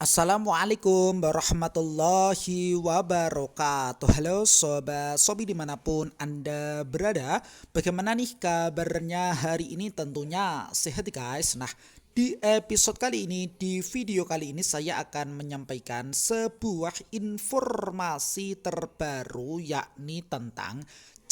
Assalamualaikum warahmatullahi wabarakatuh. Halo sobat sobi dimanapun anda berada. Bagaimana nih kabarnya hari ini? Tentunya sehat guys. Nah, di episode kali ini, di video kali ini saya akan menyampaikan sebuah informasi terbaru, yakni tentang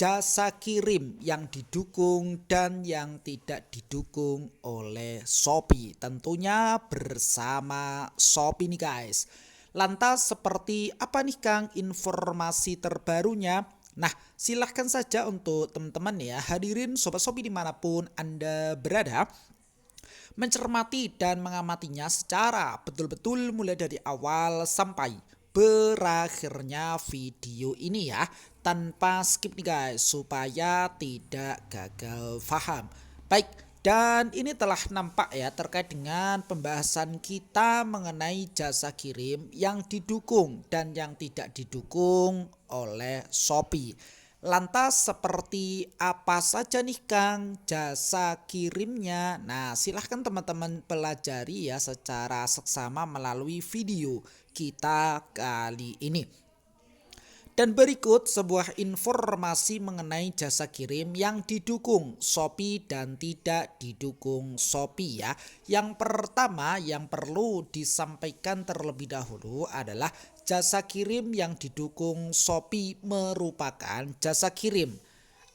jasa kirim yang didukung dan yang tidak didukung oleh Shopee. Tentunya bersama Shopee nih guys. Lantas seperti apa nih Kang informasi terbarunya? Nah, silahkan saja untuk teman-teman ya, hadirin sobat Shopee dimanapun anda berada, mencermati dan mengamatinya secara betul-betul mulai dari awal sampai berakhirnya video ini ya, tanpa skip nih guys, supaya tidak gagal paham. Baik, dan ini telah nampak ya terkait dengan pembahasan kita mengenai jasa kirim yang didukung dan yang tidak didukung oleh Shopee. Lantas seperti apa saja nih Kang jasa kirimnya? Nah, silahkan teman-teman pelajari ya secara seksama melalui video kita kali ini. Dan berikut sebuah informasi mengenai jasa kirim yang didukung Shopee dan tidak didukung Shopee ya. Yang pertama yang perlu disampaikan terlebih dahulu adalah jasa kirim yang didukung Shopee merupakan jasa kirim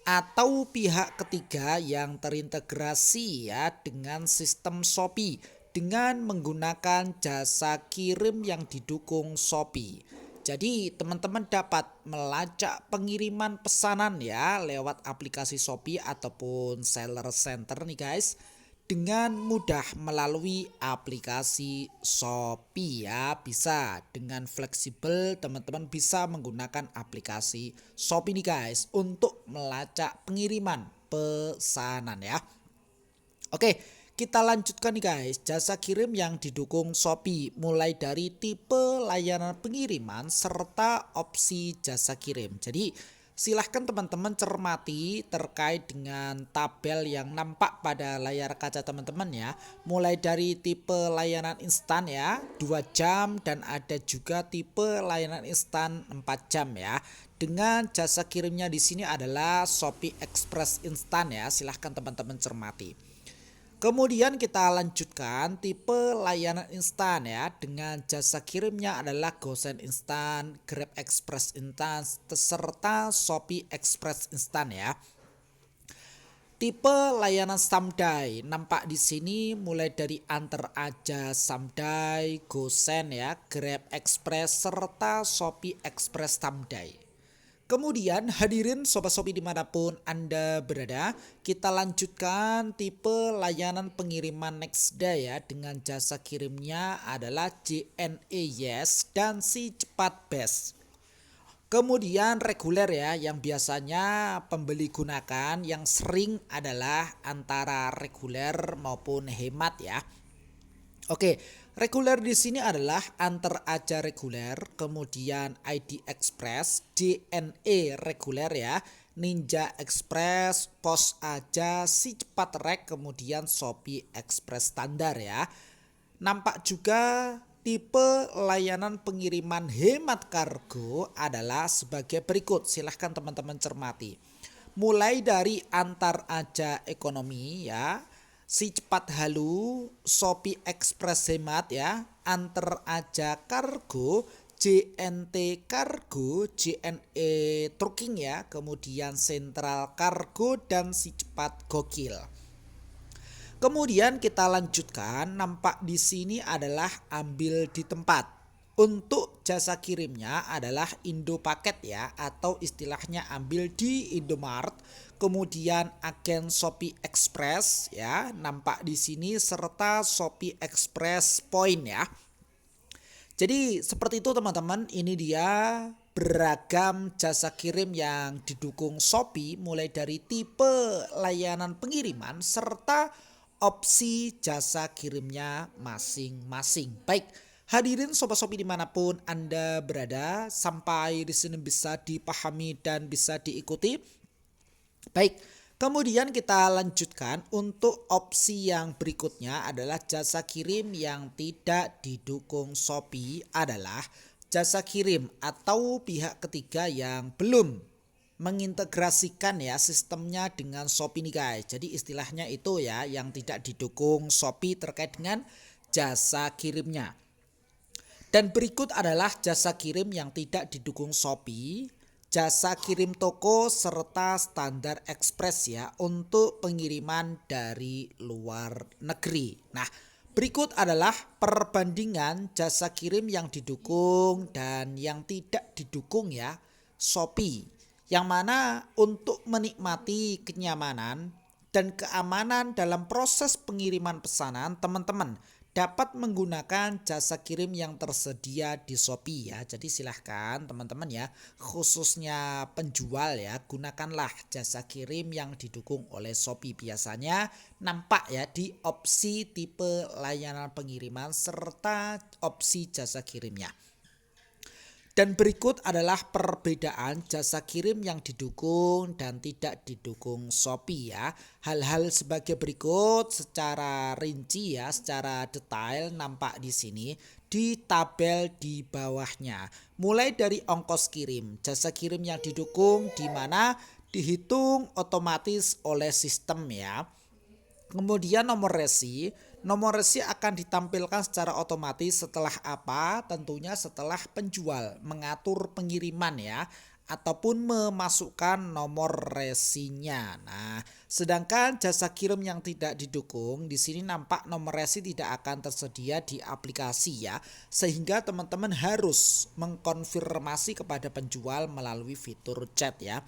atau pihak ketiga yang terintegrasi ya dengan sistem Shopee dengan menggunakan jasa kirim yang didukung Shopee. Jadi teman-teman dapat melacak pengiriman pesanan ya lewat aplikasi Shopee ataupun Seller Center nih guys dengan mudah melalui aplikasi Shopee ya. Bisa dengan fleksibel teman-teman bisa menggunakan aplikasi Shopee nih guys untuk melacak pengiriman pesanan ya. Oke, kita lanjutkan nih guys, jasa kirim yang didukung Shopee mulai dari tipe layanan pengiriman serta opsi jasa kirim. Jadi silahkan teman-teman cermati terkait dengan tabel yang nampak pada layar kaca teman-teman ya. Mulai dari tipe layanan instan ya 2 jam dan ada juga tipe layanan instan 4 jam ya. Dengan jasa kirimnya di sini adalah Shopee Express Instan ya. Silahkan teman-teman cermati. Kemudian kita lanjutkan tipe layanan instan ya, dengan jasa kirimnya adalah GoSend Instan, Grab Express Instan, serta Shopee Express Instan ya. Tipe layanan Samdai nampak di sini mulai dari Antar Aja Samdai, GoSend ya, Grab Express serta Shopee Express Samdai. Kemudian hadirin sobat Shopee dimanapun anda berada, kita lanjutkan tipe layanan pengiriman next day ya, dengan jasa kirimnya adalah JNE Yes dan Si Cepat Best. Kemudian reguler ya, yang biasanya pembeli gunakan yang sering adalah antara reguler maupun hemat ya. Oke, reguler di sini adalah Antar Aja reguler, kemudian ID Express, JNE reguler ya, Ninja Express, Pos Aja, Si Cepat Rek, kemudian Shopee Express standar ya. Nampak juga tipe layanan pengiriman hemat kargo adalah sebagai berikut. Silahkan teman-teman cermati. Mulai dari Antar Aja ekonomi ya, Si Cepat Halu, Shopee Express Hemat ya, Antar Aja Kargo, JNT Kargo, JNE Trucking ya, kemudian Sentral Kargo dan Si Cepat Gokil. Kemudian kita lanjutkan, nampak di sini adalah ambil di tempat. Untuk jasa kirimnya adalah Indo Paket ya, atau istilahnya ambil di Indomart. Kemudian agen Shopee Express ya, nampak di sini serta Shopee Express Point ya. Jadi seperti itu teman-teman, ini dia beragam jasa kirim yang didukung Shopee mulai dari tipe layanan pengiriman serta opsi jasa kirimnya masing-masing. Baik, hadirin sobat Shopee dimanapun anda berada, sampai di sini bisa dipahami dan bisa diikuti. Baik, Kemudian kita lanjutkan untuk opsi yang berikutnya adalah jasa kirim yang tidak didukung Shopee adalah jasa kirim atau pihak ketiga yang belum mengintegrasikan ya sistemnya dengan Shopee nih guys. Jadi istilahnya itu ya yang tidak didukung Shopee terkait dengan jasa kirimnya. Dan berikut adalah jasa kirim yang tidak didukung Shopee, jasa kirim toko serta standar ekspres ya untuk pengiriman dari luar negeri. Nah, berikut adalah perbandingan jasa kirim yang didukung dan yang tidak didukung ya Shopee. Yang mana untuk menikmati kenyamanan dan keamanan dalam proses pengiriman pesanan, teman-teman dapat menggunakan jasa kirim yang tersedia di Shopee ya. Jadi silahkan teman-teman ya, khususnya penjual ya, gunakanlah jasa kirim yang didukung oleh Shopee. Biasanya nampak ya di opsi tipe layanan pengiriman serta opsi jasa kirimnya. Dan berikut adalah perbedaan jasa kirim yang didukung dan tidak didukung Shopee ya. Hal-hal sebagai berikut secara rinci ya, secara detail nampak di sini di tabel di bawahnya. Mulai dari ongkos kirim, jasa kirim yang didukung di mana dihitung otomatis oleh sistem ya. Kemudian nomor resi akan ditampilkan secara otomatis setelah apa? Tentunya setelah penjual mengatur pengiriman ya, ataupun memasukkan nomor resinya. Nah, sedangkan jasa kirim yang tidak didukung di sini nampak nomor resi tidak akan tersedia di aplikasi ya, sehingga teman-teman harus mengkonfirmasi kepada penjual melalui fitur chat ya.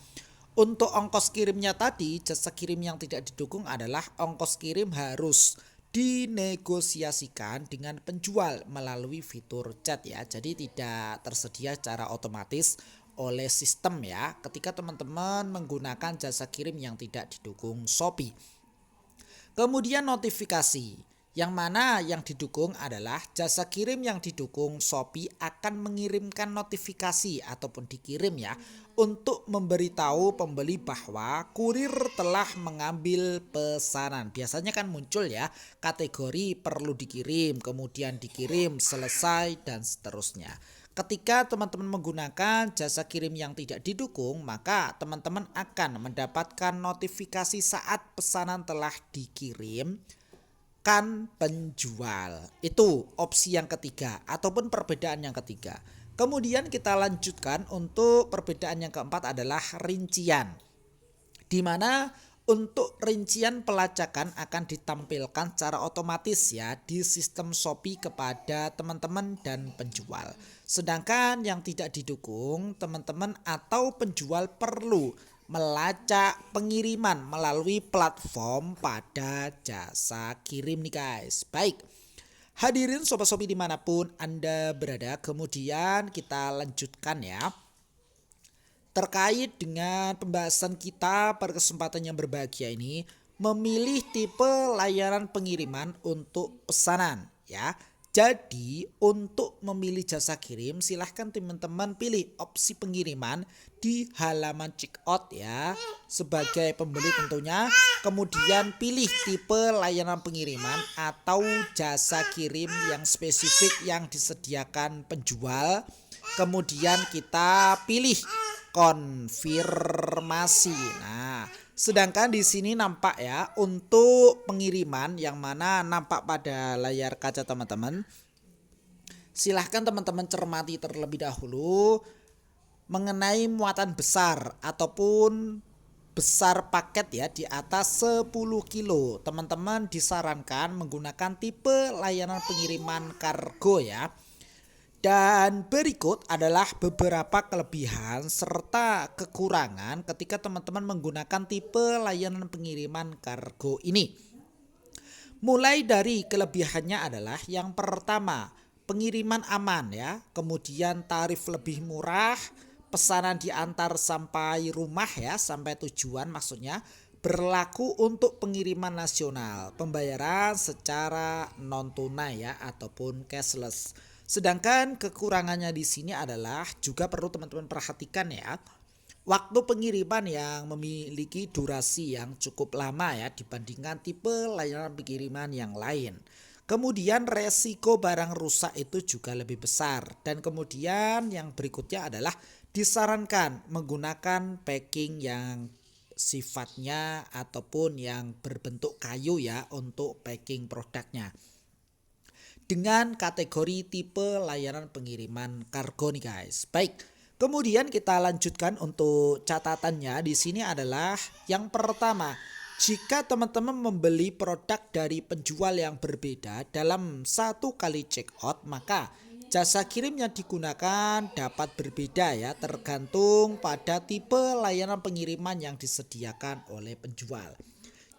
Untuk ongkos kirimnya tadi, jasa kirim yang tidak didukung adalah ongkos kirim harus dinegosiasikan dengan penjual melalui fitur chat ya. Jadi tidak tersedia secara otomatis oleh sistem ya ketika teman-teman menggunakan jasa kirim yang tidak didukung Shopee. Kemudian notifikasi. Yang mana yang didukung adalah jasa kirim yang didukung Shopee akan mengirimkan notifikasi ataupun dikirim ya untuk memberitahu pembeli bahwa kurir telah mengambil pesanan. Biasanya kan muncul ya kategori perlu dikirim, kemudian dikirim, selesai dan seterusnya. Ketika teman-teman menggunakan jasa kirim yang tidak didukung, maka teman-teman akan mendapatkan notifikasi saat pesanan telah dikirim kan penjual. Itu opsi yang ketiga ataupun perbedaan yang ketiga. Kemudian kita lanjutkan untuk perbedaan yang keempat adalah rincian. Di mana untuk rincian pelacakan akan ditampilkan secara otomatis ya di sistem Shopee kepada teman-teman dan penjual. Sedangkan yang tidak didukung, teman-teman atau penjual perlu melacak pengiriman melalui platform pada jasa kirim nih guys. Baik, hadirin Sobat Shopee dimanapun Anda berada, kemudian kita lanjutkan ya. Terkait dengan pembahasan kita pada kesempatan yang berbahagia ini, memilih tipe layanan pengiriman untuk pesanan ya. Jadi untuk memilih jasa kirim silahkan teman-teman pilih opsi pengiriman di halaman checkout ya sebagai pembeli tentunya. Kemudian pilih tipe layanan pengiriman atau jasa kirim yang spesifik yang disediakan penjual. Kemudian kita pilih konfirmasi. Nah, sedangkan di sini nampak ya untuk pengiriman yang mana nampak pada layar kaca teman-teman. Silahkan teman-teman cermati terlebih dahulu mengenai muatan besar ataupun besar paket ya di atas 10 kilo. Teman-teman disarankan menggunakan tipe layanan pengiriman kargo ya. Dan berikut adalah beberapa kelebihan serta kekurangan ketika teman-teman menggunakan tipe layanan pengiriman kargo ini. Mulai dari kelebihannya adalah yang pertama, pengiriman aman ya, kemudian tarif lebih murah, pesanan diantar sampai rumah ya, sampai tujuan maksudnya, berlaku untuk pengiriman nasional, pembayaran secara non tunai ya ataupun cashless. Sedangkan kekurangannya di sini adalah juga perlu teman-teman perhatikan ya. waktu pengiriman yang memiliki durasi yang cukup lama ya dibandingkan tipe layanan pengiriman yang lain. Kemudian resiko barang rusak itu juga lebih besar. Dan kemudian yang berikutnya adalah disarankan menggunakan packing yang sifatnya ataupun yang berbentuk kayu ya untuk packing produknya. Dengan kategori tipe layanan pengiriman kargo nih guys. Baik, kemudian kita lanjutkan untuk catatannya di sini adalah yang pertama, jika teman-teman membeli produk dari penjual yang berbeda dalam satu kali check out, maka jasa kirim yang digunakan dapat berbeda ya tergantung pada tipe layanan pengiriman yang disediakan oleh penjual.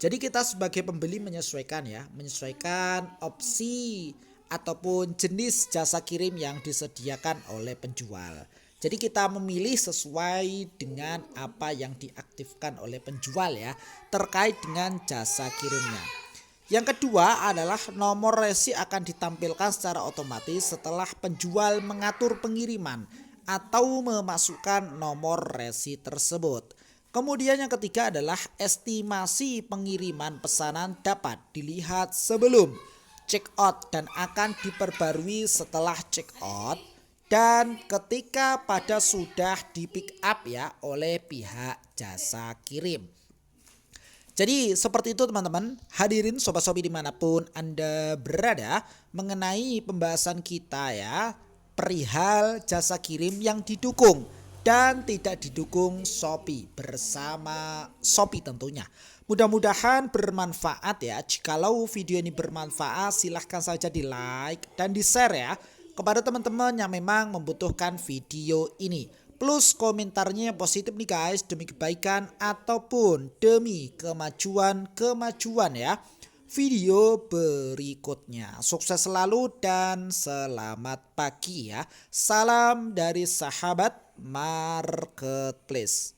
Jadi kita sebagai pembeli menyesuaikan opsi ataupun jenis jasa kirim yang disediakan oleh penjual. Jadi kita memilih sesuai dengan apa yang diaktifkan oleh penjual ya terkait dengan jasa kirimnya. Yang kedua adalah nomor resi akan ditampilkan secara otomatis setelah penjual mengatur pengiriman atau memasukkan nomor resi tersebut. Kemudian yang ketiga adalah estimasi pengiriman pesanan dapat dilihat sebelum check out dan akan diperbarui setelah check out dan ketika pada sudah di pick up ya oleh pihak jasa kirim. Jadi seperti itu teman-teman, hadirin sobat-sobi dimanapun Anda berada mengenai pembahasan kita ya perihal jasa kirim yang didukung dan tidak didukung Shopee bersama Shopee tentunya. Mudah-mudahan bermanfaat ya. Jikalau video ini bermanfaat silahkan saja di like dan di share ya kepada teman-teman yang memang membutuhkan video ini. Plus komentarnya yang positif nih guys demi kebaikan ataupun demi kemajuan ya video berikutnya. Sukses selalu dan selamat pagi ya. Salam dari sahabat Marketplace.